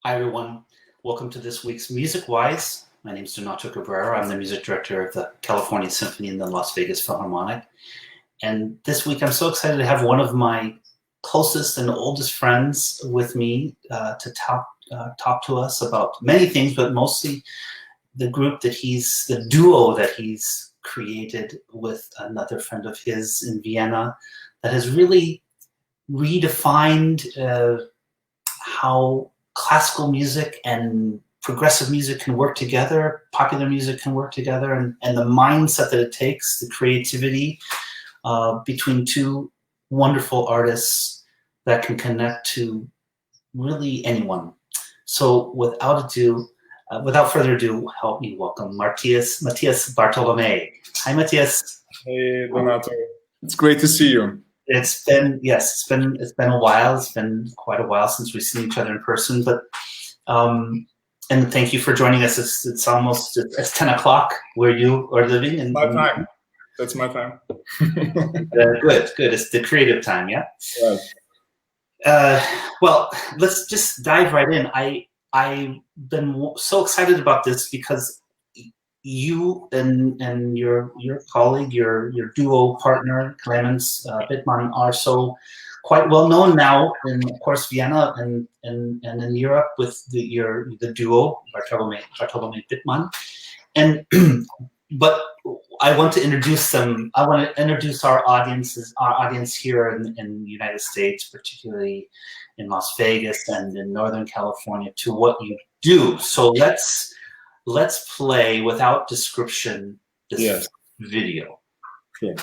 Hi, everyone. Welcome to this week's Music Wise. My name is Donato Cabrera. I'm the music director of the California Symphony and the Las Vegas Philharmonic. And this week, I'm so excited to have one of my closest and oldest friends with me to talk to us about many things, but mostly the duo that he's created with another friend of his in Vienna that has really redefined how classical music and progressive music can work together, popular music can work together, and the mindset that it takes, the creativity between two wonderful artists that can connect to really anyone. So without further ado, help me welcome Matthias Bartolomey. Hi, Matthias. Hey, Donato. It's great to see you. It's been a while. It's been quite a while since we've seen each other in person, but and thank you for joining us. It's 10 o'clock where you are living. And my time. That's my time. Good. It's the creative time, yeah. Right. Well, let's just dive right in. I've been so excited about this because you and your colleague, your duo partner, Klemens Bittmann, are so quite well known now in, of course, Vienna and in Europe with the duo BartolomeyBittmann. And but I want to introduce them. I want to introduce our audience here in the United States, particularly in Las Vegas and in Northern California, to what you do. So let's play without description this video. Sure.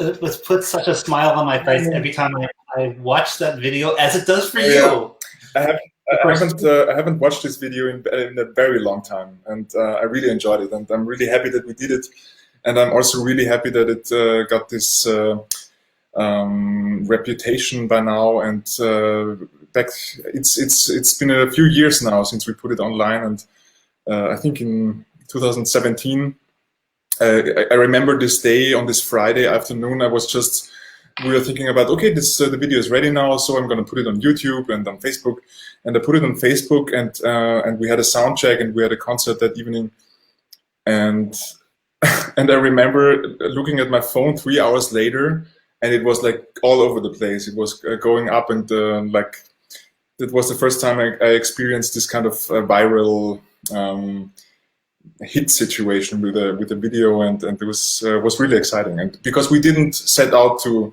It puts such a smile on my face every time I watch that video, as it does for you. I haven't watched this video in a very long time, and I really enjoyed it, and I'm really happy that we did it, and I'm also really happy that it got this reputation by now. And it's been a few years now since we put it online, and I think in 2017. I remember this day, on this Friday afternoon, we were thinking about, okay, the video is ready now, so I'm going to put it on YouTube and on Facebook. And I put it on Facebook, and we had a sound check, and we had a concert that evening. And and I remember looking at my phone 3 hours later, and it was like all over the place. It was going up, and like that was the first time I experienced this kind of viral hit situation with the video, and it was really exciting. And because we didn't set out to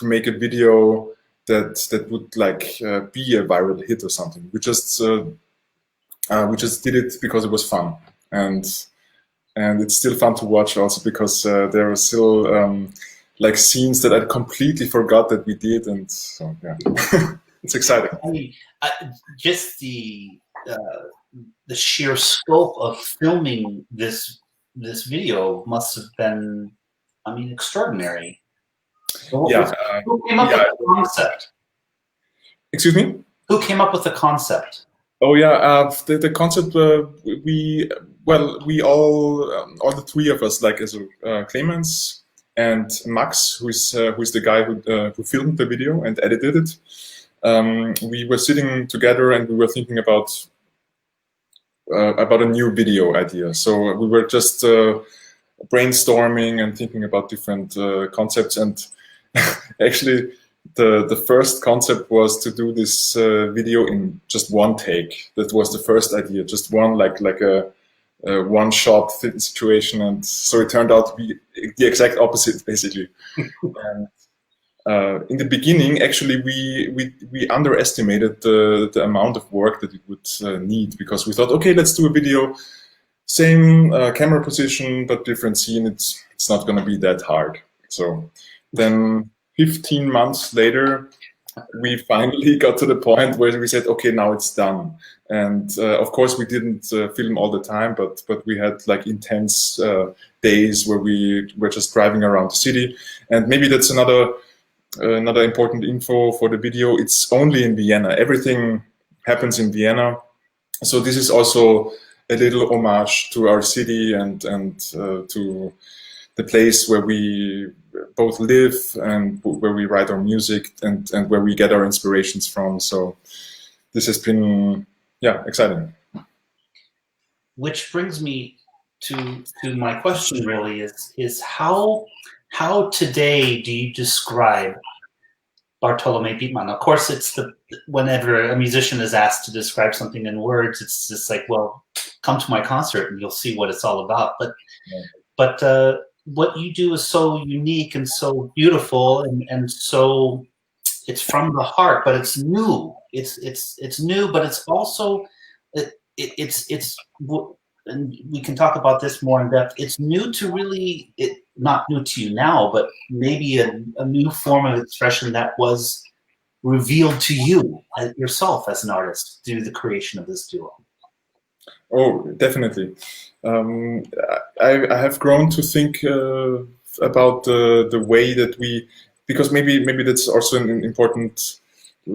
make a video that would like be a viral hit or something. We just did it because it was fun, and it's still fun to watch also because there are still like scenes that I completely forgot that we did, and so yeah. It's exciting. I mean, just the sheer scope of filming this video must have been, I mean, extraordinary. So who came up with the concept? Excuse me? Who came up with the concept? Oh yeah, the concept. We all the three of us, like Klemens and Max, who's the guy who filmed the video and edited it. We were sitting together and we were thinking about a new video idea. So we were just brainstorming and thinking about different concepts. And actually, the first concept was to do this video in just one take. That was the first idea, just one like a one-shot situation. And so it turned out to be the exact opposite, basically. And in the beginning, actually, we underestimated the amount of work that it would need, because we thought, okay, let's do a video, same camera position but different scene. It's not going to be that hard. So then 15 months later, we finally got to the point where we said, okay, now it's done. And of course, we didn't film all the time, but we had like intense days where we were just driving around the city. And maybe that's another important info for the video. It's only in Vienna. Everything happens in Vienna. So this is also a little homage to our city and to the place where we both live and where we write our music and where we get our inspirations from. So this has been, yeah, exciting. Which brings me to my question really is how today do you describe BartolomeyBittmann? Of course, it's whenever a musician is asked to describe something in words, it's just like, well, come to my concert and you'll see what it's all about. But what you do is so unique and so beautiful, and so it's from the heart, but it's new. It's new, but it's also it's and we can talk about this more in depth. It's new to really, not new to you now, but maybe a new form of expression that was revealed to you yourself as an artist through the creation of this duo. Oh, definitely. I have grown to think about the way that because maybe that's also an important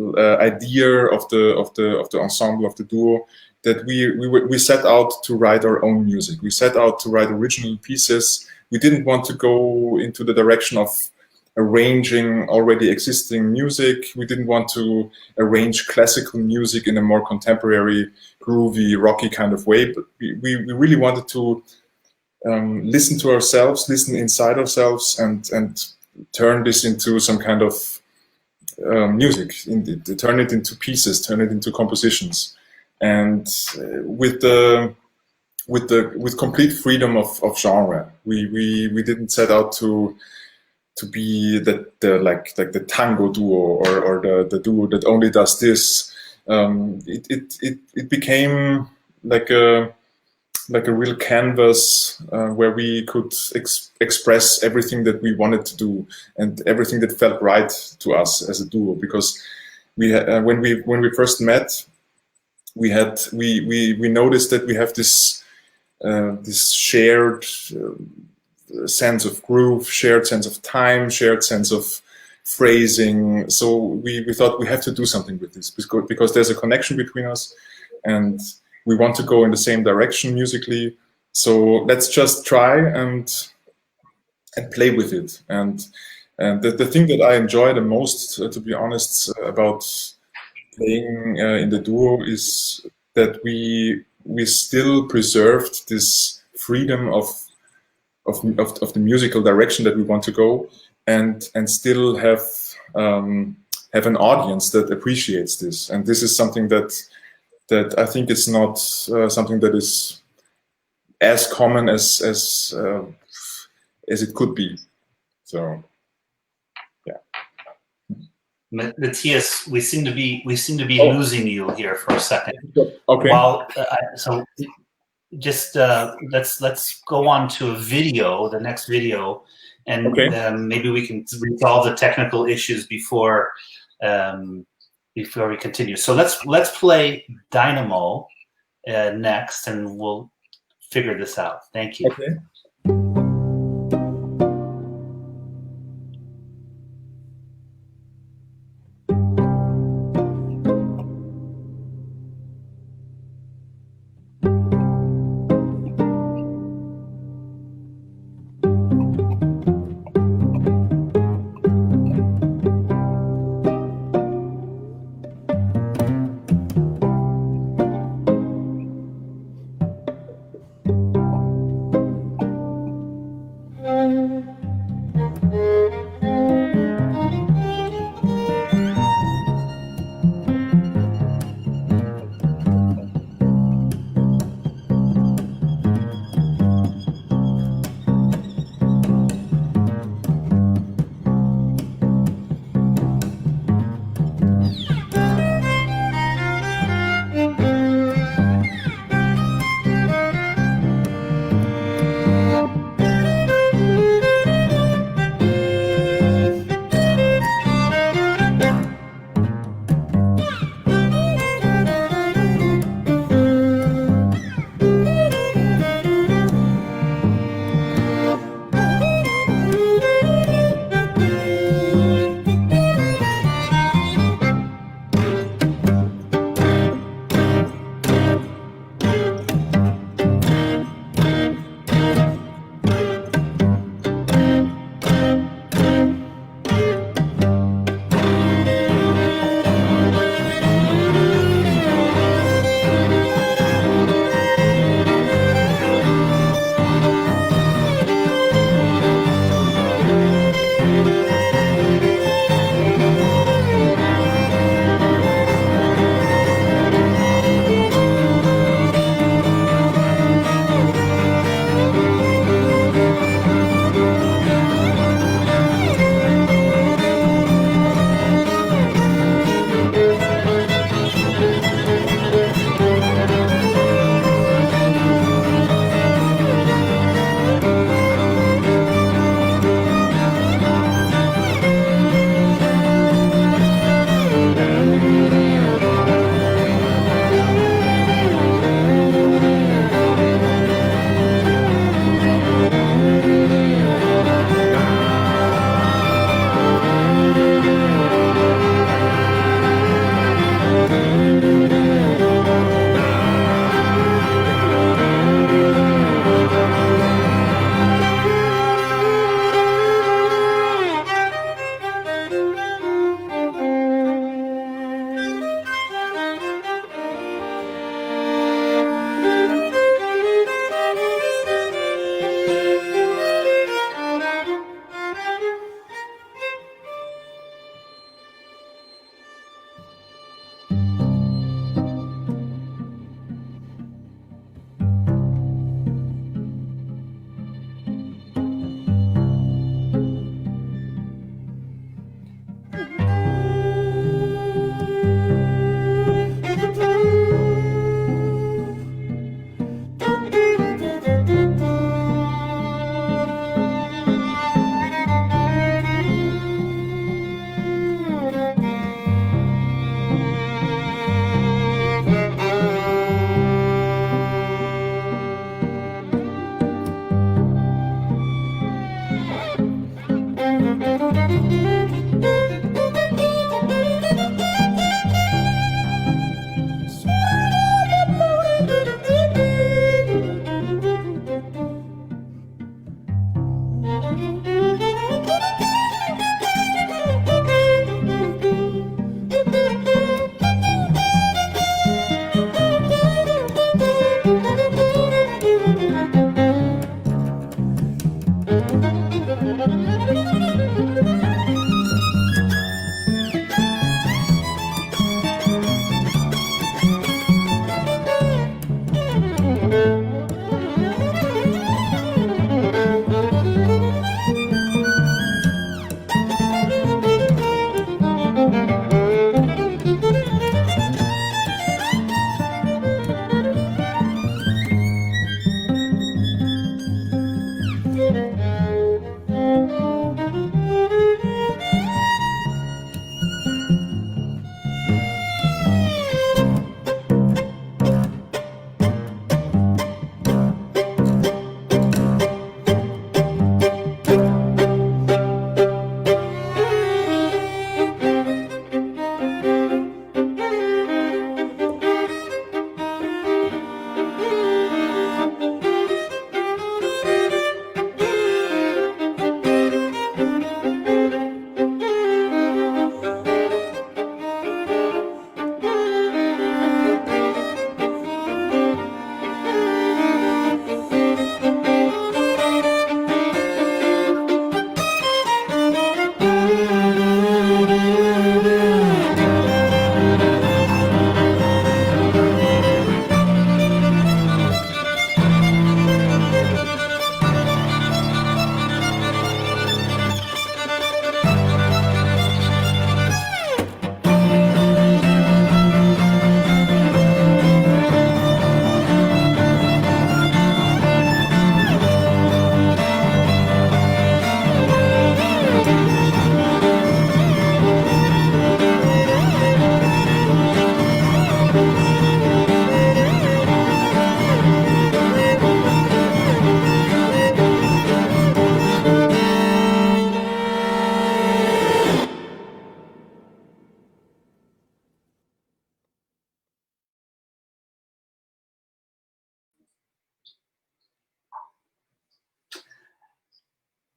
idea of the ensemble, of the duo, that we set out to write our own music. We set out to write original pieces. We didn't want to go into the direction of arranging already existing music. We didn't want to arrange classical music in a more contemporary, groovy, rocky kind of way, but we really wanted to listen to ourselves, listen inside ourselves, and turn this into some kind of music, turn it into pieces, turn it into compositions, and with complete freedom of genre. We didn't set out to be like the tango duo or the duo that only does this. It became like a real canvas where we could express everything that we wanted to do and everything that felt right to us as a duo. Because when we first met, we noticed that we have this shared sense of groove, shared sense of time, shared sense of phrasing. So we thought we have to do something with this because there's a connection between us, and we want to go in the same direction musically. So let's just try and play with it. And the thing that I enjoy the most, to be honest, about playing in the duo is that we still preserved this freedom of the musical direction that we want to go, and still have an audience that appreciates this. And this is something that I think is not something that is as common as it could be. So, yeah. Matthias, we seem to be losing you here for a second. Okay. So just let's go on to a video, the next video, and maybe we can resolve the technical issues before we continue. So let's play Dynamo next, and we'll figure this out. Thank you. Okay.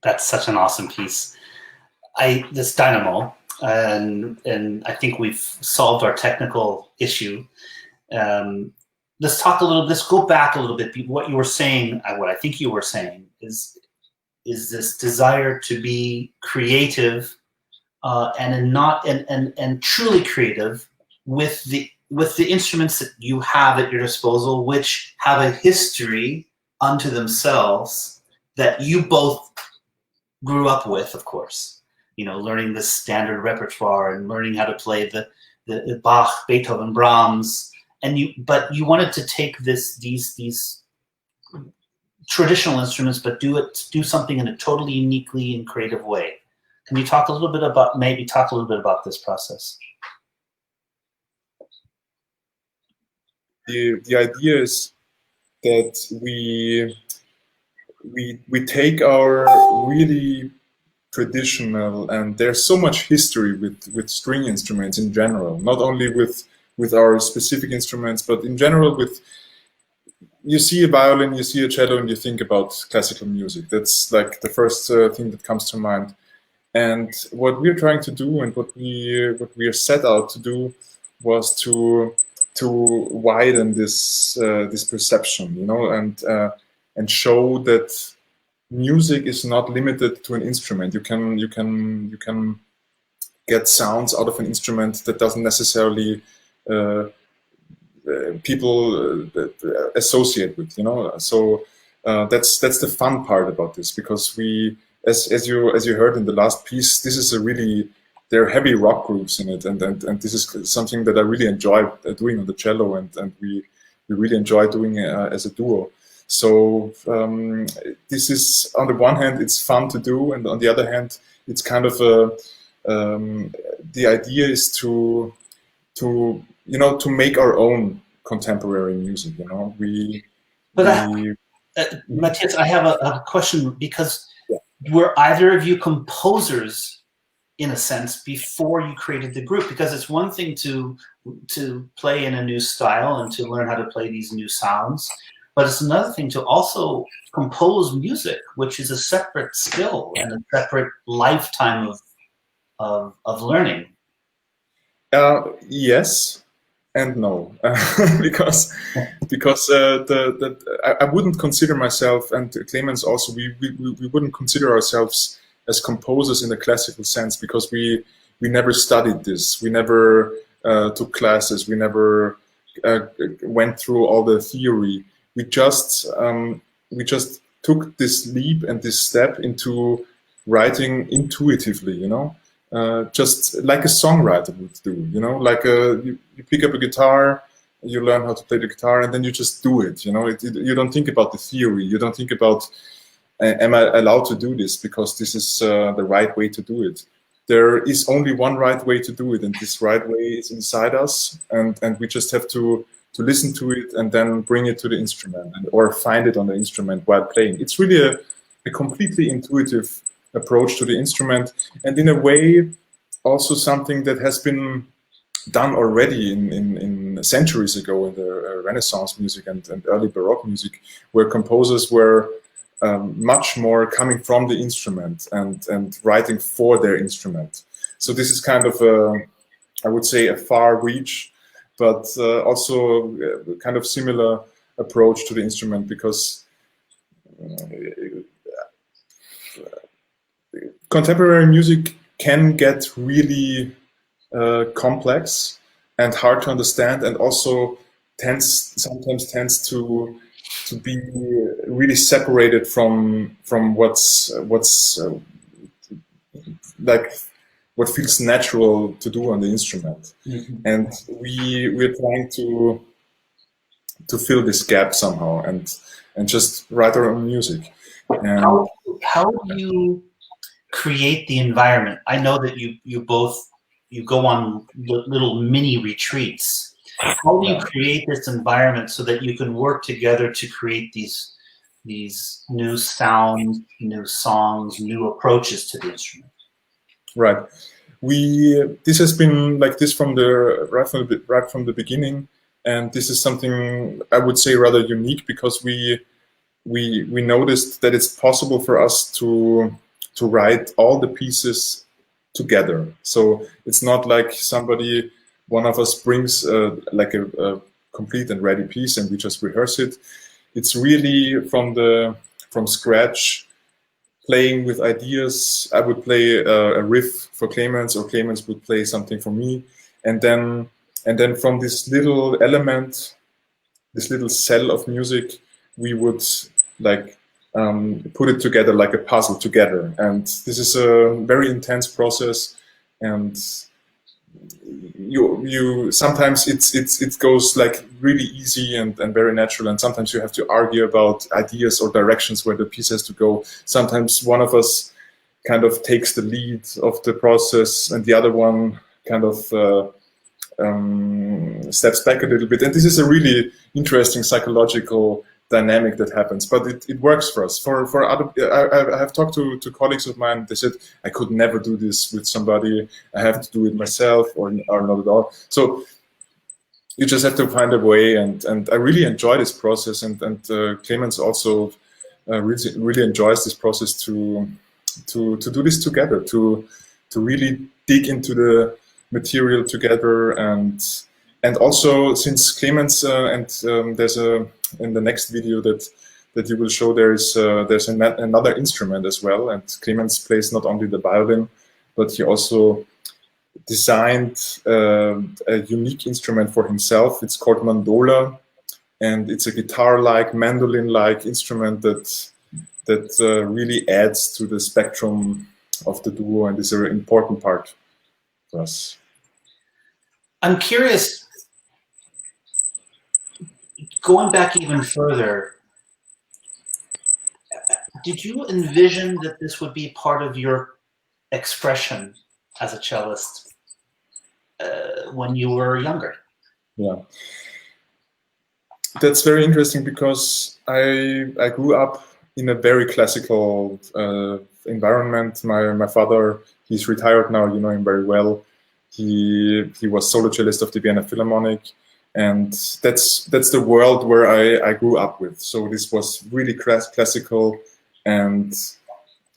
That's such an awesome piece. This dynamo, and I think we've solved our technical issue. Let's talk a little. Let's go back a little bit. What you were saying, what I think you were saying, is this desire to be creative and truly creative with the instruments that you have at your disposal, which have a history unto themselves that you both grew up with, of course. You know, learning the standard repertoire and learning how to play the Bach, Beethoven, Brahms, but you wanted to take these traditional instruments, but do something in a totally uniquely and creative way. Can you talk a little bit about this process? The idea is that we take our really traditional, and there's so much history with string instruments in general, not only with our specific instruments, but in general you see a violin, you see a cello, and you think about classical music. That's like the first thing that comes to mind. And what we're trying to do, and what we are set out to do, was to widen this perception, you know, and show that music is not limited to an instrument. You can get sounds out of an instrument that doesn't necessarily people associate with, you know. So that's the fun part about this, because we, as you heard in the last piece, this is there are heavy rock grooves in it, and this is something that I really enjoy doing on the cello, and we really enjoy doing as a duo. So this is, on the one hand, it's fun to do, and on the other hand, it's kind of the idea is to make our own contemporary music. You know, Matthias, I have a question, because were either of you composers, in a sense, before you created the group? Because it's one thing to play in a new style and to learn how to play these new sounds, but it's another thing to also compose music, which is a separate skill and a separate lifetime of learning. Yes and no, because I wouldn't consider myself, and Klemens also, we wouldn't consider ourselves as composers in the classical sense, because we never studied this. We never took classes. We never went through all the theory. We just took this leap and this step into writing intuitively, you know. Just like a songwriter would do, you know, like you pick up a guitar, you learn how to play the guitar, and then you just do it, you know. You don't think about the theory. You don't think about, am I allowed to do this because this is the right way to do it. There is only one right way to do it, and this right way is inside us, and we just have to listen to it and then bring it to the instrument, or find it on the instrument while playing. It's really a completely intuitive approach to the instrument, and in a way also something that has been done already in centuries ago in the Renaissance music and early Baroque music, where composers were much more coming from the instrument and writing for their instrument. So this is kind of I would say a far reach, but also kind of similar approach to the instrument, because contemporary music can get really complex and hard to understand, and also sometimes tends to be really separated from what's like what feels natural to do on the instrument. Mm-hmm. And we're trying to fill this gap somehow and just write our own music. And how do you create the environment? I know that you go on little mini retreats. How do you create this environment so that you can work together to create these new sounds, new songs, new approaches to the instrument? Right. This has been like this from right from the beginning, and this is something I would say rather unique, because we noticed that it's possible for us to write all the pieces together. So it's not like one of us brings like a complete and ready piece and we just rehearse it. It's really from scratch, playing with ideas. I would play a riff for Klemens, or Klemens would play something for me, and then from this little element, this little cell of music, we would like put it together like a puzzle together. And this is a very intense process, and you sometimes it goes like really easy and very natural, and sometimes you have to argue about ideas or directions where the piece has to go. Sometimes one of us kind of takes the lead of the process and the other one kind of steps back a little bit, and this is a really interesting psychological dynamic that happens, but it works for us. For other, I have talked to colleagues of mine. They said, I could never do this with somebody. I have to do it myself, or not at all. So you just have to find a way, and I really enjoy this process, and Klemens also really enjoys this process to do this together, to really dig into the material together, and also since Klemens and there's in the next video that you will show, there's another instrument as well, and Klemens plays not only the violin, but he also designed a unique instrument for himself. It's called mandola, and it's a guitar-like, mandolin-like instrument that really adds to the spectrum of the duo, and is an important part for us. I'm curious, going back even further, did you envision that this would be part of your expression as a cellist when you were younger? Yeah, that's very interesting, because I grew up in a very classical environment. My father, he's retired now, you know him very well. He was solo cellist of the Vienna Philharmonic, and that's the world where I grew up with. So this was really classical, and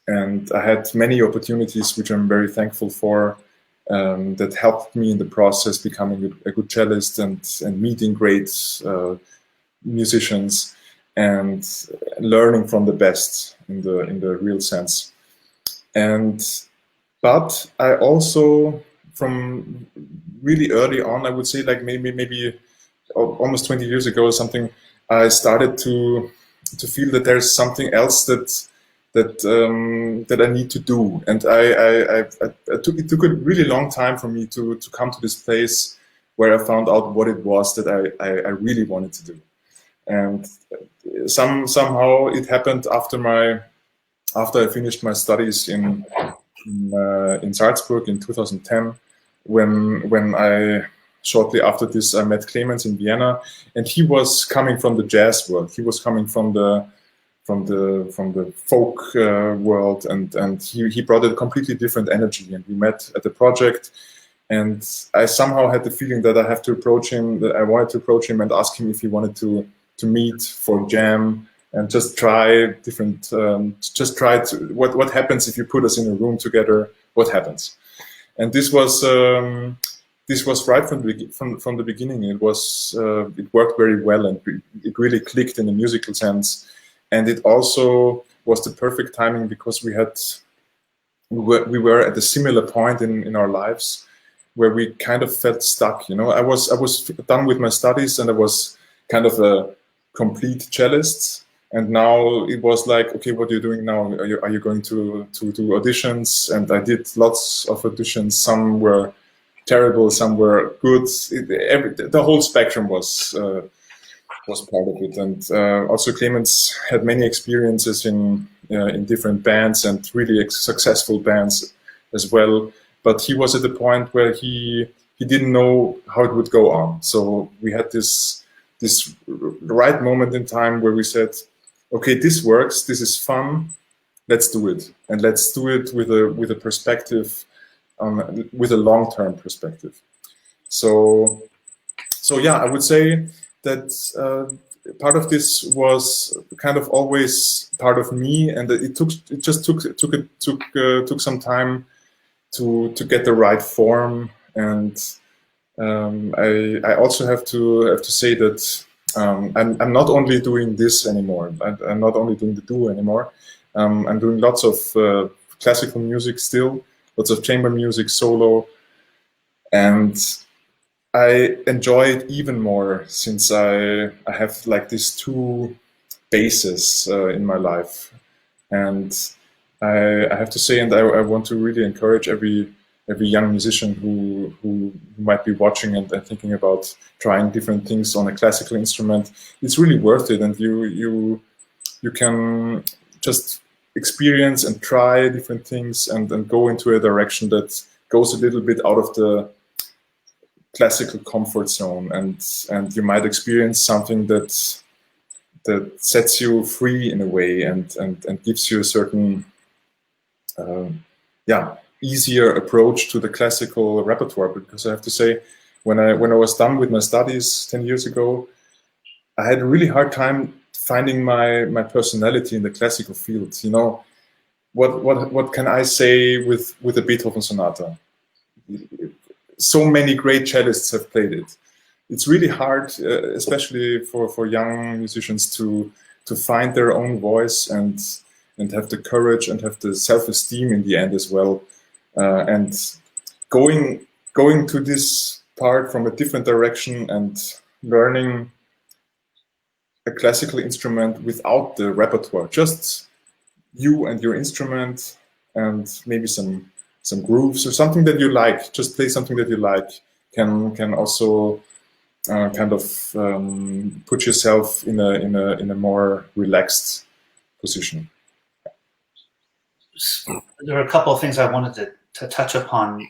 I had many opportunities which I'm very thankful for, that helped me in the process becoming a good cellist and meeting great musicians and learning from the best in the real sense. But I also, from really early on, I would say like maybe almost 20 years ago or something, I started to feel that there's something else that I need to do. And it took a really long time for me to come to this place where I found out what it was that I really wanted to do. And somehow it happened after I finished my studies in Salzburg in 2010, when I shortly after this I met Klemens in Vienna, and he was coming from the jazz world. He was coming from the folk world, and he brought a completely different energy. And we met at the project, and I somehow had the feeling that I have to approach him. That I wanted to approach him and ask him if he wanted to meet for jam and just try different. What happens if you put us in a room together? What happens? And this was right from the beginning. It worked very well, and it really clicked in the musical sense. And it also was the perfect timing because we were at a similar point in our lives where we kind of felt stuck. You know, I was done with my studies, and I was kind of a complete cellist. And now it was like, okay, what are you doing now? Are you going to do auditions? And I did lots of auditions. Some were terrible, some were good. The whole spectrum was part of it. And also Klemens had many experiences in different bands, and really successful bands as well. But he was at the point where he didn't know how it would go on. So we had this right moment in time where we said, okay, this works, this is fun, let's do it. And let's do it with a perspective, with a long-term perspective. So yeah, I would say that part of this was kind of always part of me, and it took some time to get the right form. And I also have to say that I'm not only doing this anymore. I'm not only doing the duo anymore. I'm doing lots of classical music still, lots of chamber music, solo, and I enjoy it even more since I have like these two bases in my life. And I have to say, and I want to really encourage every young musician who might be watching and thinking about trying different things on a classical instrument. It's really worth it, and you can just experience and try different things and go into a direction that goes a little bit out of the classical comfort zone, and you might experience something that sets you free in a way, and gives you a certain easier approach to the classical repertoire. Because I have to say, when I was done with my studies 10 years ago, I had a really hard time finding my personality in the classical field. You know, what can I say with a Beethoven sonata? So many great cellists have played it. It's really hard, especially for young musicians, to find their own voice and have the courage and have the self-esteem in the end as well. And going to this part from a different direction and learning a classical instrument without the repertoire, just you and your instrument, and maybe some grooves or something that you like, just play something that you like, can also kind of put yourself in a more relaxed position. There are a couple of things I wanted to touch upon.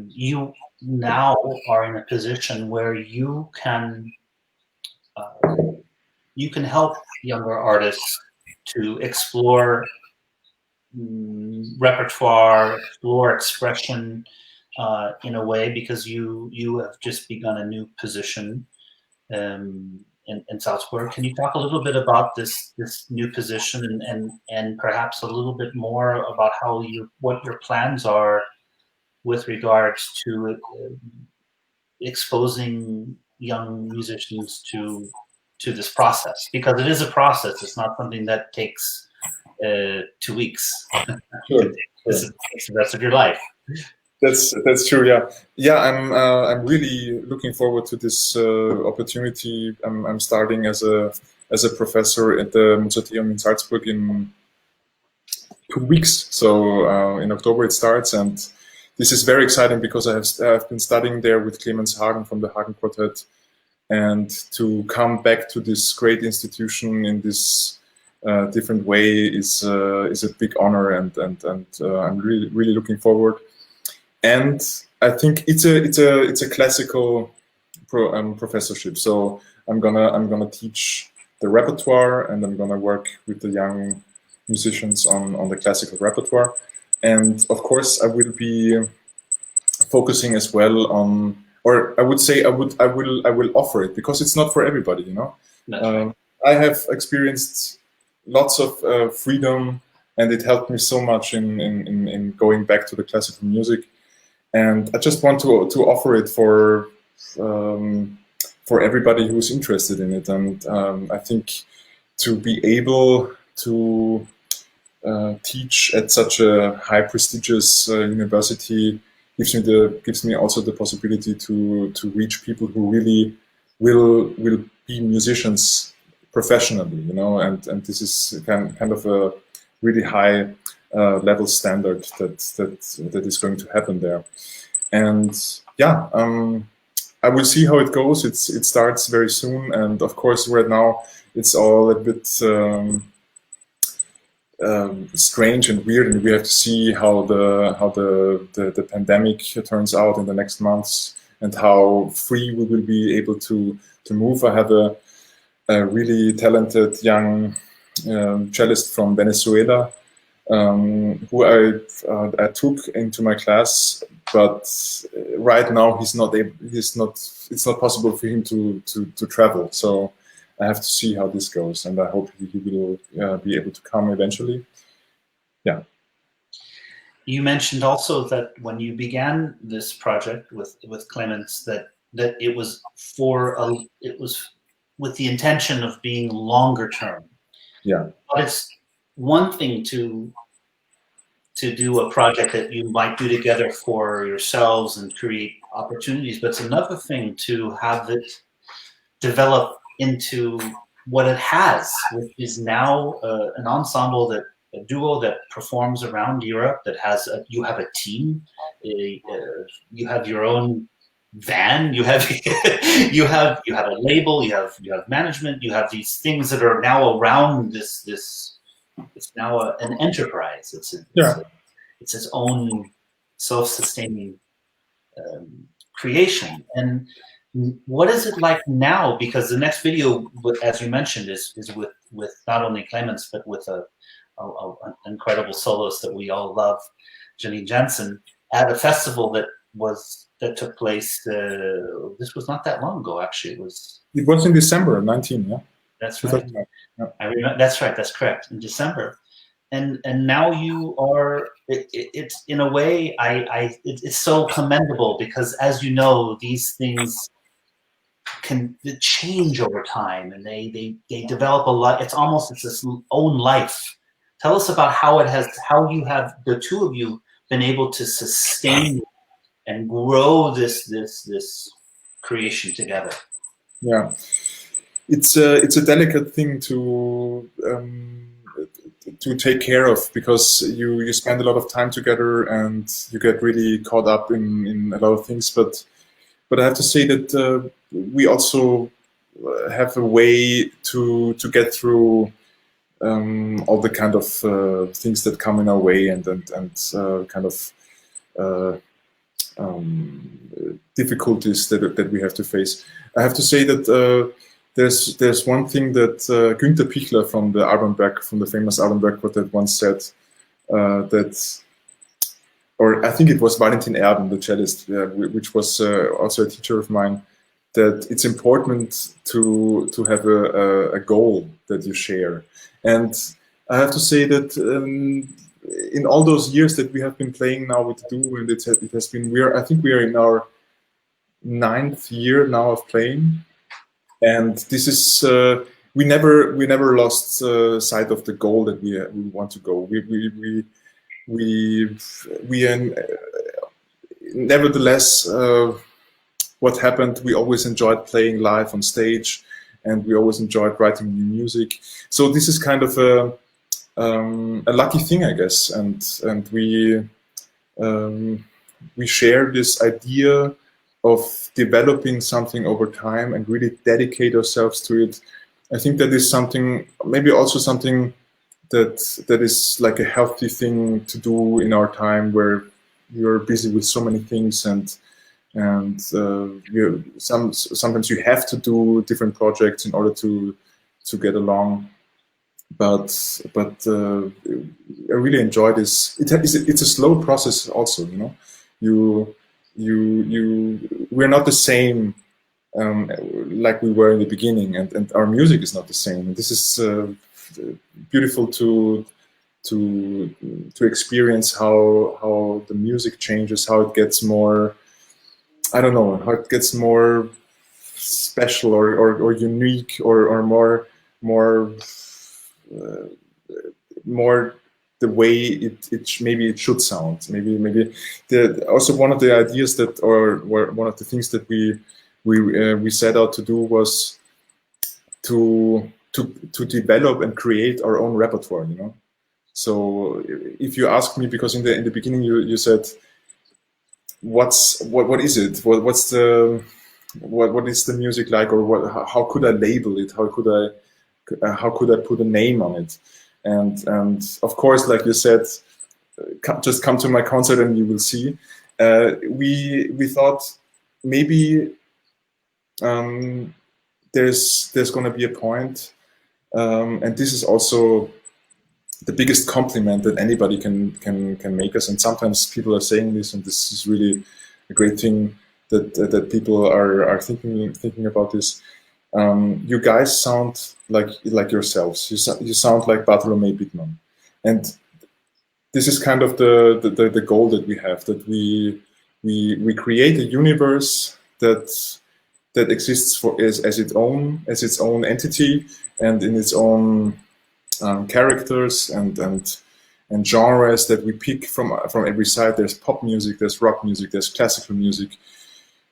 You now are in a position where you can help younger artists to explore repertoire, explore expression in a way, because you have just begun a new position in Salzburg. Can you talk a little bit about this new position and perhaps a little bit more about what your plans are with regards to exposing young musicians to this process? Because it is a process. It's not something that takes 2 weeks. Sure. It takes the rest of your life. That's true. Yeah. I'm really looking forward to this opportunity. I'm starting as a professor at the Mozarteum in Salzburg in 2 weeks. So in October it starts, and this is very exciting because I've been studying there with Clemens from the Hagen Quartet, and to come back to this great institution in this different way is a big honor, and I'm really looking forward. And I think it's a classical professorship. So I'm gonna teach the repertoire, and I'm gonna work with the young musicians on the classical repertoire. And of course, I will be focusing as well on, or I would say I will offer it, because it's not for everybody, you know. Right. I have experienced lots of freedom, and it helped me so much in going back to the classical music. And I just want to offer it for everybody who's interested in it. And I think to be able to teach at such a high prestigious university gives me also the possibility to reach people who really will be musicians professionally, you know. And this is kind of a really high level standard that is going to happen there. And yeah, I will see how it goes. It starts very soon, and of course right now it's all a bit strange and weird, and we have to see how the pandemic turns out in the next months, and how free we will be able to move. I have a really talented young cellist from Venezuela, who I took into my class, but right now it's not possible for him to travel. So I have to see how this goes, and I hope he will be able to come eventually. Yeah. You mentioned also that when you began this project with Klemens, that it was with the intention of being longer term. Yeah. But it's one thing to do a project that you might do together for yourselves and create opportunities, but it's another thing to have it develop into what it has, which is now an ensemble, a duo that performs around Europe, that has you have a team, you have your own van, you have you have a label, you have management, you have these things that are now around this. It's now an enterprise. It's its own self-sustaining creation. And what is it like now? Because the next video, as you mentioned, is with not only Klemens, but with an incredible soloist that we all love, Janine Jensen, at a festival that took place. This was not that long ago, actually. It was in December 19. Yeah, that's right. Yeah. I remember. That's right. That's correct. In December. And now you are. It's in a way. It's so commendable, because, as you know, these things can change over time, and they develop a lot. It's its own life. Tell us about how you have, the two of you, been able to sustain and grow this creation together. Yeah, it's a delicate thing to take care of, because you spend a lot of time together and you get really caught up in a lot of things. But I have to say that we also have a way to get through all the kind of things that come in our way, and kind of difficulties that we have to face. I have to say that there's one thing that Günther Pichler from the famous Albenberg Quartet once said, or I think it was Valentin Erben, the cellist, which was also a teacher of mine. that it's important to have a goal that you share. And I have to say that in all those years that we have been playing now with Duo, and it has been, I think we are in our 9th year now of playing, and this is we never lost sight of the goal that we want to go. Nevertheless, what happened, we always enjoyed playing live on stage, and we always enjoyed writing new music. So this is kind of a lucky thing, I guess, and we share this idea of developing something over time and really dedicate ourselves to it. I think that is something, maybe also something that is like a healthy thing to do in our time, where you're busy with so many things, and sometimes you have to do different projects in order to get along. But I really enjoy this. It's a slow process also, you know. We're not the same like we were in the beginning, and our music is not the same. This is beautiful to experience how the music changes, how it gets more, I don't know, how it gets more special or unique or more the way it maybe it should sound. Maybe also one of the ideas that, or one of the things that we set out to do was to develop and create our own repertoire, you know. So if you ask me, because in the beginning you said, what is it? What is the music like, or how could I label it? How could I put a name on it? And of course, like you said, just come to my concert and you will see. We thought maybe there's going to be a point, and this is also the biggest compliment that anybody can make us. And sometimes people are saying this, and this is really a great thing that people are thinking about this. You guys sound like yourselves. You sound like BartolomeyBittmann, and this is kind of the goal that we have. That we create a universe that exists as its own entity, and in its own characters and genres that we pick from every side. There's pop music, there's rock music, there's classical music.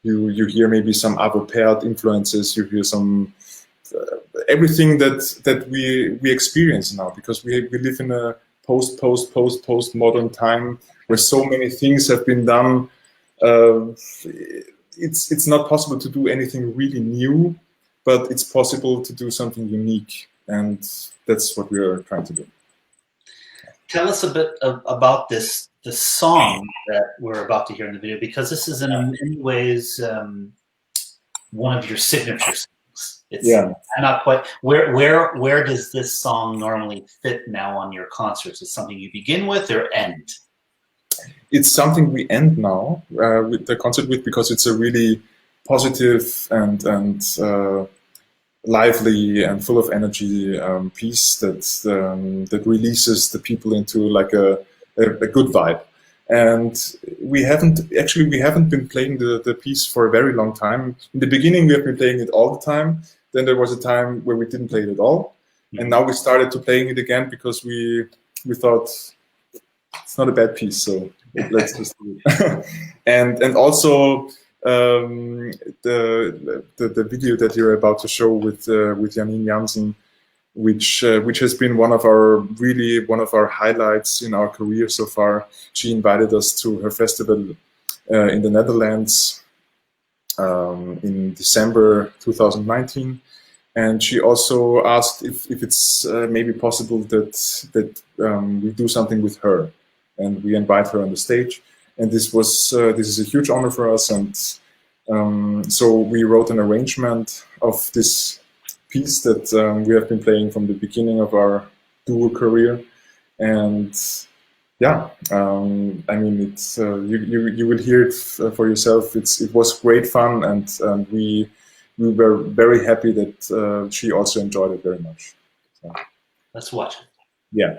You hear maybe some avant-garde influences. You hear some everything that we experience now, because we live in a post modern time where so many things have been done. It's not possible to do anything really new, but it's possible to do something unique, and that's what we are trying to do. Tell us a bit about the song that we're about to hear in the video, because this is in many ways one of your signature songs. I'm not quite. Where does this song normally fit now on your concerts? Is it something you begin with or end? It's something we end now with the concert with, because it's a really positive and lively and full of energy piece that releases the people into like a good vibe. And we haven't been playing the piece for a very long time. In the beginning, we have been playing it all the time. Then there was a time where we didn't play it at all, and now we started to playing it again because we thought it's not a bad piece, so let's just do it. and also the video that you're about to show with Janine Jansen, which has been one of our highlights in our career so far. She invited us to her festival in the Netherlands in December 2019, and she also asked if it's maybe possible that we do something with her, and we invite her on the stage. And this is a huge honor for us, and so we wrote an arrangement of this piece that we have been playing from the beginning of our duo career. And yeah, I mean, it's you will hear it for yourself. It was great fun, and we we were very happy that she also enjoyed it very much. So, let's watch it. Yeah.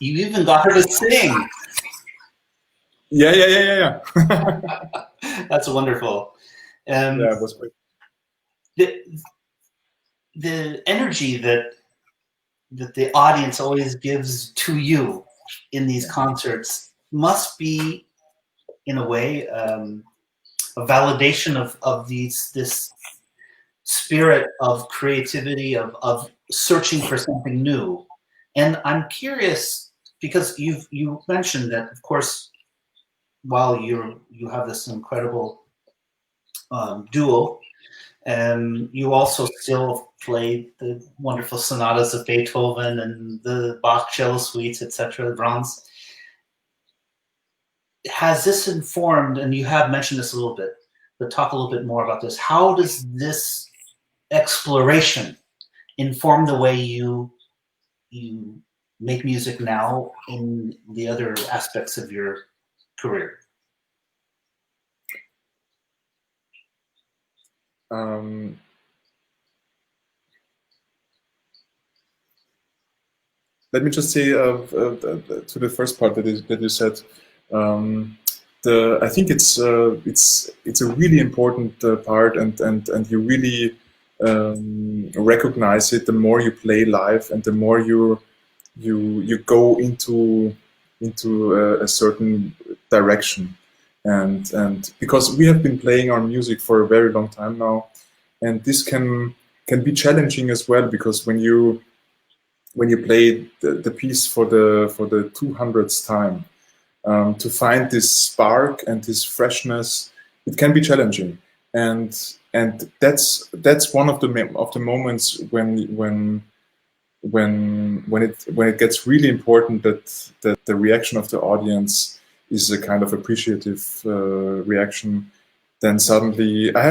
You even got her to sing. Yeah. That's wonderful. Yeah, it was great. The energy that the audience always gives to you in these concerts must be, in a way, a validation of this spirit of creativity, of searching for something new. And I'm curious, because you mentioned that, of course, while you have this incredible duo, you also still play the wonderful sonatas of Beethoven and the Bach cello suites, etc., Brahms. Has this informed, and you have mentioned this a little bit, but talk a little bit more about this. How does this exploration inform the way you make music now in the other aspects of your career? Let me just say to the first part that you said. I think it's a really important part, and you really recognize it the more you play live and the more you you go into a certain direction, and because we have been playing our music for a very long time now, and this can be challenging as well, because when you play the piece for the 200th time, to find this spark and this freshness, it can be challenging, and that's one of the moments when it gets really important, that the reaction of the audience is a kind of appreciative reaction. Then suddenly I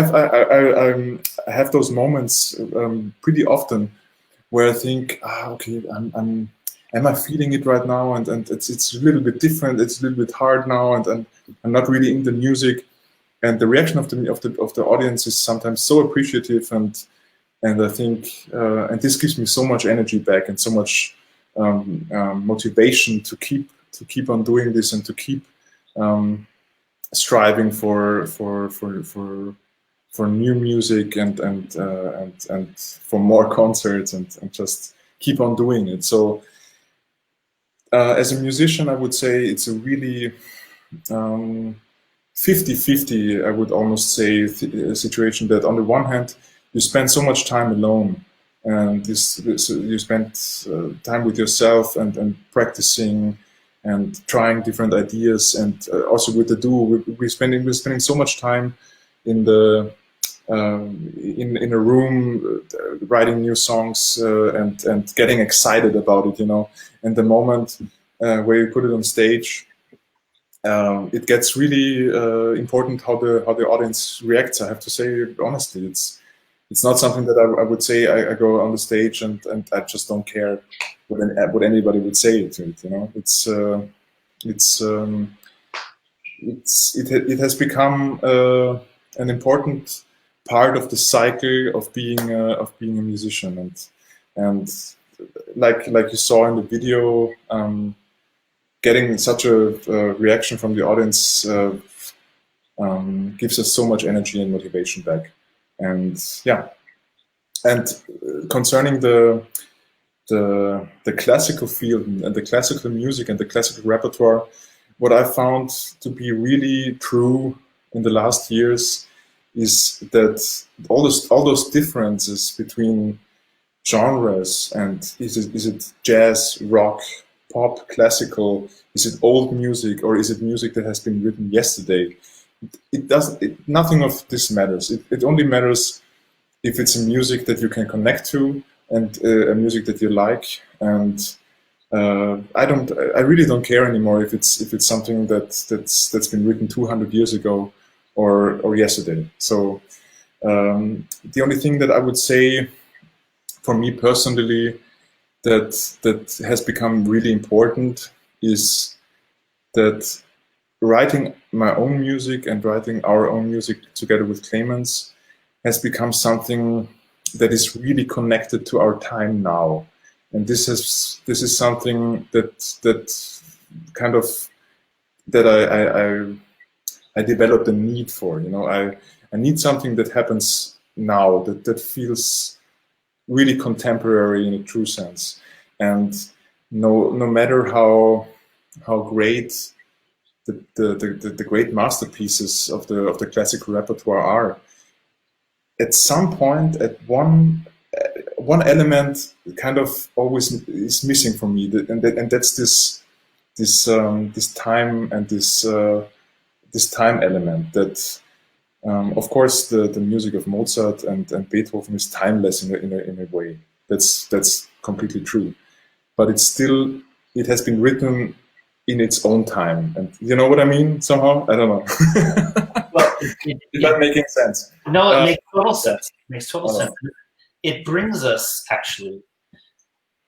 have those moments pretty often, where I think, okay, am I feeling it right now? And it's a little bit different. It's a little bit hard now, and I'm not really in the music. And the reaction of the audience is sometimes so appreciative, and I think and this gives me so much energy back, and so much motivation to keep on doing this, and to keep striving for new music, and for more concerts, and just keep on doing it. So as a musician, I would say it's a really 50-50, I would almost say, a situation that on the one hand you spend so much time alone, and you spend time with yourself, and practicing and trying different ideas, and also with the duo, we're spending so much time in the in a room, writing new songs, and getting excited about it, and the moment where you put it on stage, it gets really important how the audience reacts. I have to say honestly, it's not something that I would say I go on the stage and I just don't care what anybody would say to it. It has become an important part of the cycle of being a musician, and like you saw in the video, getting such a reaction from the audience gives us so much energy and motivation back. And yeah, and concerning the classical field and the classical music and the classical repertoire, what I found to be really true in the last years is that all those differences between genres, and is it jazz, rock, pop, classical, is it old music, or is it music that has been written yesterday? Nothing of this matters. It only matters if it's a music that you can connect to, and a music that you like. And I really don't care anymore if it's something that's been written 200 years ago or yesterday. So the only thing that I would say, for me personally, that has become really important is that writing my own music and writing our own music together with Klemens has become something that is really connected to our time now. And this is something that kind of that I developed a need for. I need something that happens now, that feels really contemporary in a true sense. And no matter how great the great masterpieces of the classical repertoire are, at some point, at one element kind of always is missing for me, and that's this time, and this time element. That of course the music of Mozart and Beethoven is timeless in a way. That's completely true, but it has been written in its own time, and you know what I mean. Somehow, I don't know. Well, is that making sense? No, it makes total sense. It makes total sense. It brings us actually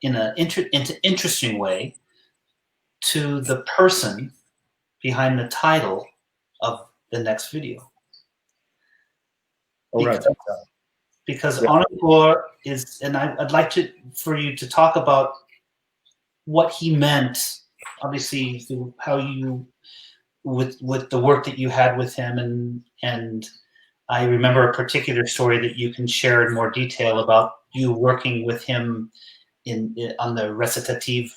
in an interesting way to the person behind the title of the next video. All right. Because Encore is, and I'd like for you to talk about what he meant, obviously, how you, with the work that you had with him, and I remember a particular story that you can share in more detail about you working with him on the recitative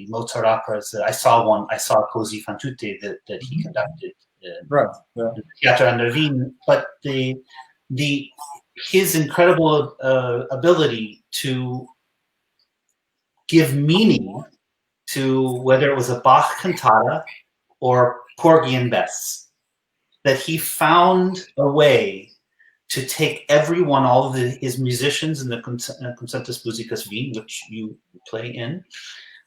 Mozart operas. I saw Così fan tutte that he conducted. Right. Yeah. Theater an der Wien, but his incredible ability to give meaning to whether it was a Bach cantata or Porgy and Bess, that he found a way to take everyone, all of his musicians in the Concertus Musicus Wien, which you play in,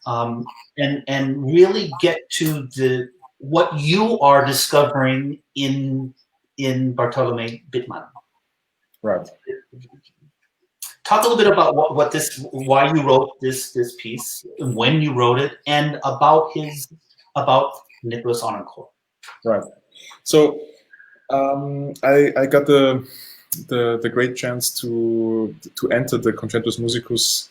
and really get to what you are discovering in BartolomeyBittmann. Right. Talk a little bit about why you wrote this piece, when you wrote it, and about Nicholas Arnoncourt. Right. So I got the great chance to enter the Concertus Musicus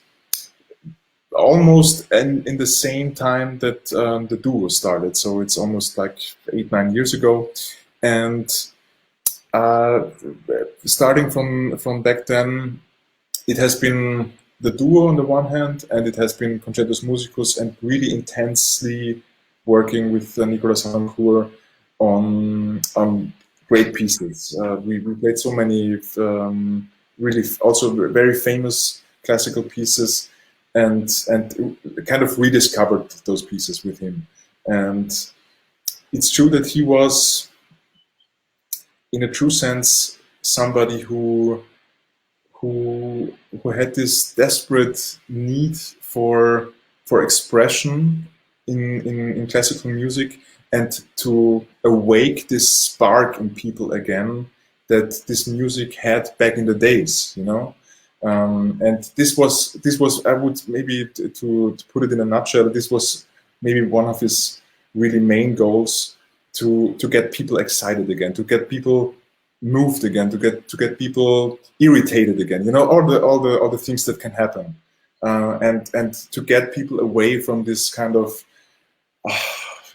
almost in the same time that the duo started. So it's almost like 8-9 years ago, and starting from back then, it has been the duo on the one hand, and it has been Concertus Musicus, and really intensely working with Nicholas Arnoncourt on great pieces. We played so many really also very famous classical pieces, and kind of rediscovered those pieces with him. And it's true that he was, in a true sense, somebody who had this desperate need for expression in classical music, and to awake this spark in people again that this music had back in the days, you know. And this was I would maybe to put it in a nutshell, this was maybe one of his really main goals, to get people excited again, to get people moved again, to get people irritated again, you know, all the things that can happen, and to get people away from this kind of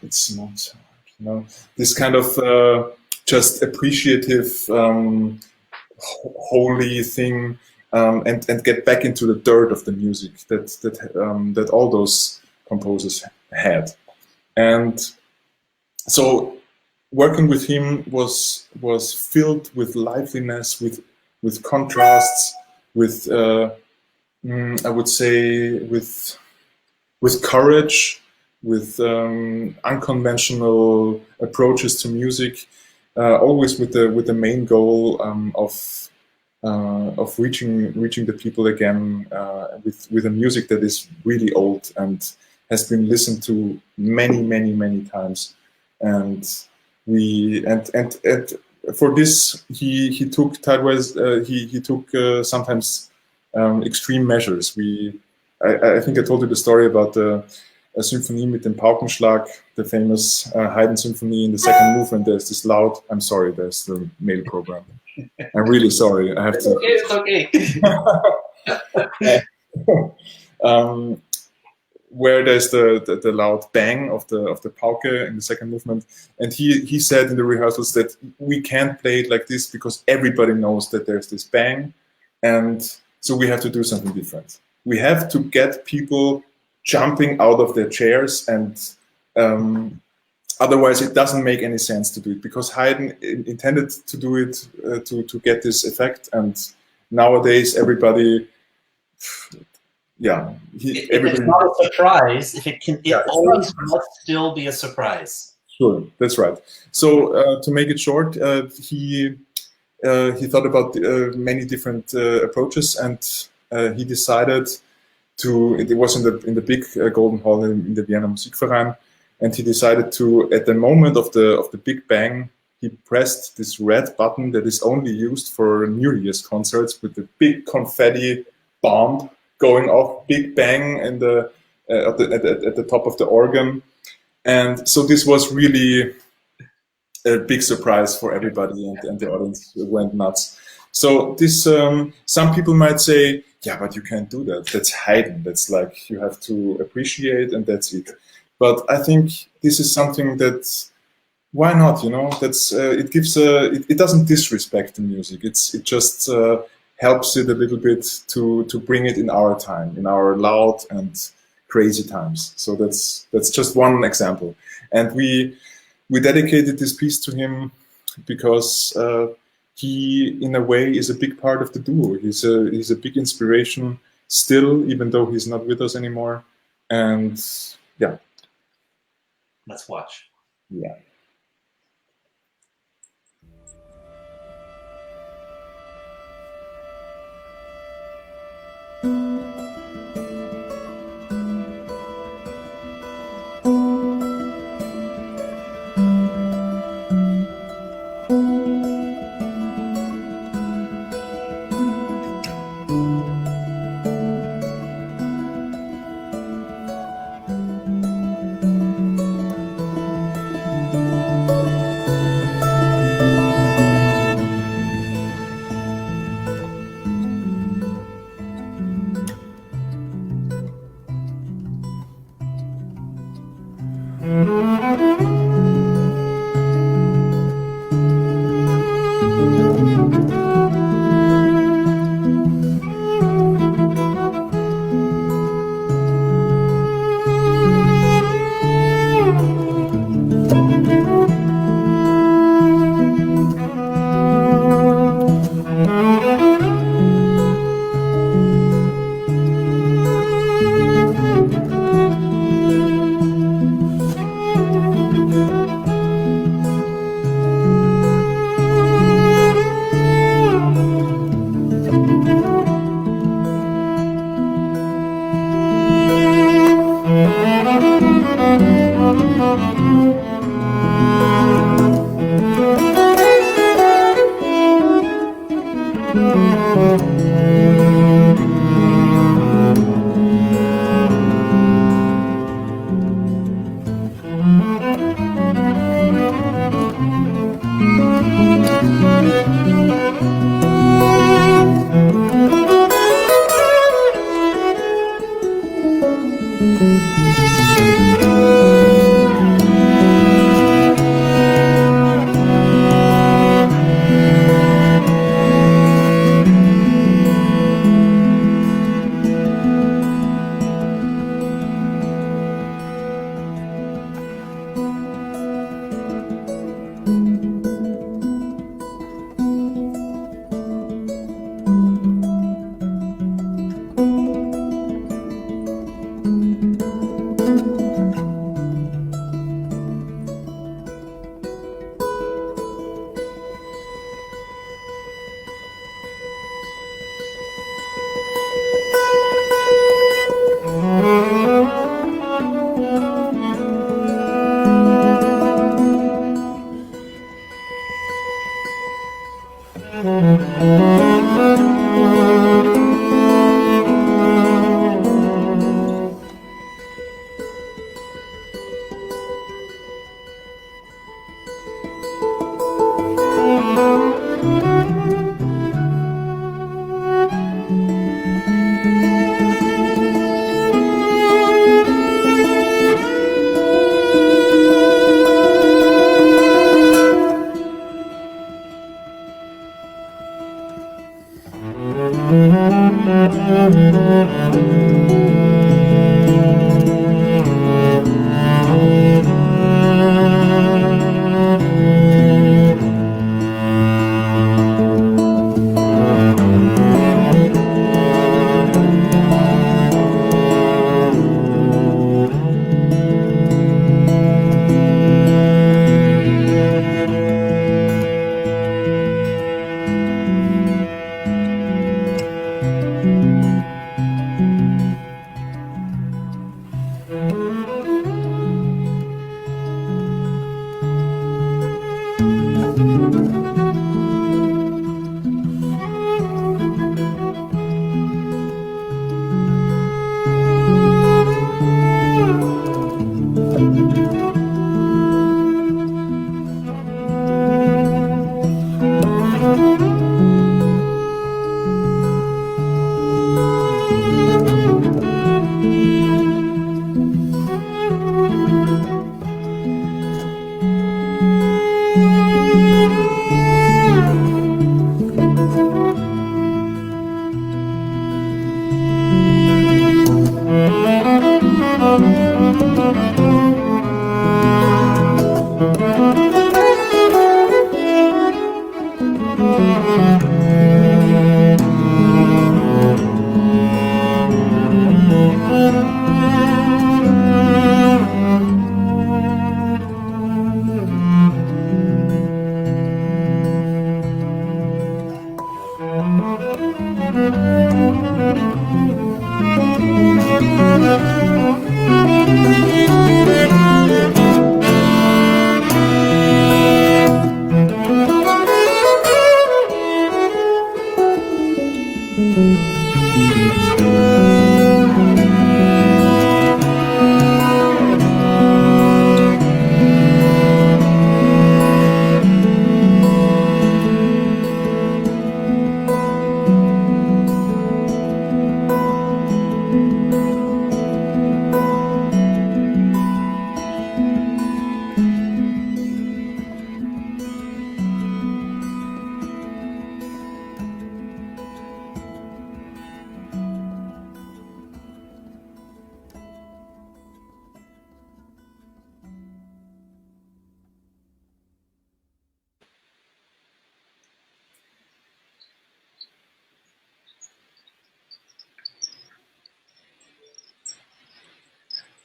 it's not, you know, this kind of just appreciative holy thing, and get back into the dirt of the music that all those composers had. And so working with him was filled with liveliness, with contrasts, with I would say with courage, with unconventional approaches to music, always with the main goal of reaching the people again, with a music that is really old and has been listened to many times. And for this he took he took sometimes extreme measures. I think I told you the story about a symphony mit dem Paukenschlag, the famous Haydn symphony. In the second movement, there's this loud. I'm sorry, there's the mail program. I'm really sorry. I have to. It's okay. Where there's the loud bang of the pauke in the second movement, and he said in the rehearsals that we can't play it like this because everybody knows that there's this bang, and so we have to do something different. We have to get people jumping out of their chairs, and otherwise it doesn't make any sense to do it, because Haydn intended to do it to get this effect, and nowadays everybody, it's not a surprise. If it always must still be a surprise. Sure, that's right. So to make it short, he thought about many different approaches, and he decided to. It was in the big Golden Hall in the Vienna Musikverein, and he decided to, at the moment of the Big Bang, he pressed this red button that is only used for New Year's concerts, with the big confetti bomb going off, Big Bang, and at the top of the organ. And so this was really a big surprise for everybody, and the audience went nuts. So this, some people might say, yeah, but you can't do that. That's Haydn. That's like, you have to appreciate, and that's it. But I think this is something that, why not? You know, that's it gives it doesn't disrespect the music. It just helps it a little bit to bring it in our time, in our loud and crazy times. So that's just one example. And we dedicated this piece to him because he, in a way, is a big part of the duo. He's a big inspiration still, even though he's not with us anymore. And yeah. Let's watch. Yeah.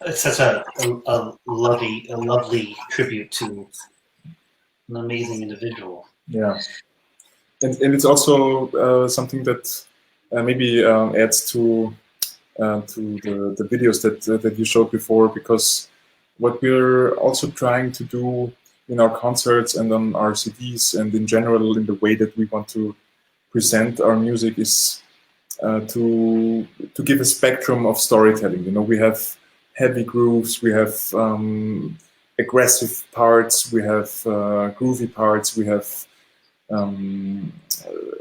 It's such a lovely tribute to an amazing individual. Yeah, and it's also something that maybe adds to the videos that you showed before, because what we're also trying to do in our concerts and on our CDs and in general in the way that we want to present our music is to give a spectrum of storytelling. You know, we have heavy grooves, we have aggressive parts, we have groovy parts, we have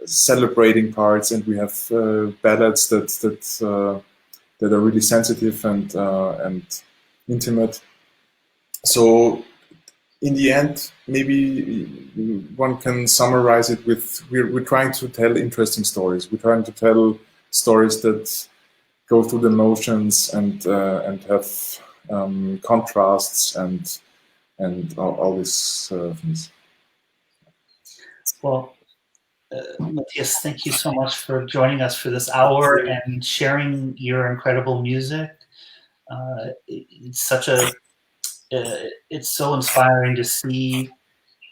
celebrating parts, and we have ballads that are really sensitive and intimate. So in the end, maybe one can summarize it with we're trying to tell interesting stories. We're trying to tell stories that go through the motions and have contrasts and all these things. Well, Matthias, thank you so much for joining us for this hour and sharing your incredible music. It's such a it's so inspiring to see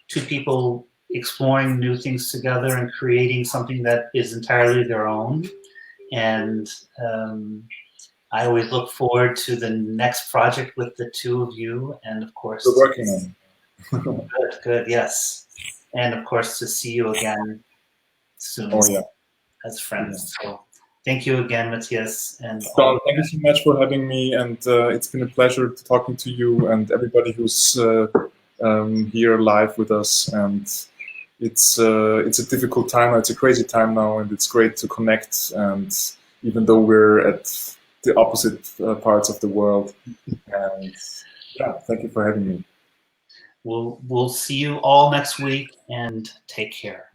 two people exploring new things together and creating something that is entirely their own. And I always look forward to the next project with the two of you, and of course, we're working on. good, yes, and of course to see you again soon. Oh yeah, as friends. Yeah. So thank you again, Matthias. And John, thank you so much for having me, and it's been a pleasure talking to you and everybody who's here live with us. And it's a difficult time. It's a crazy time now, and it's great to connect. And even though we're at the opposite parts of the world, and yeah, thank you for having me. We'll see you all next week, and take care.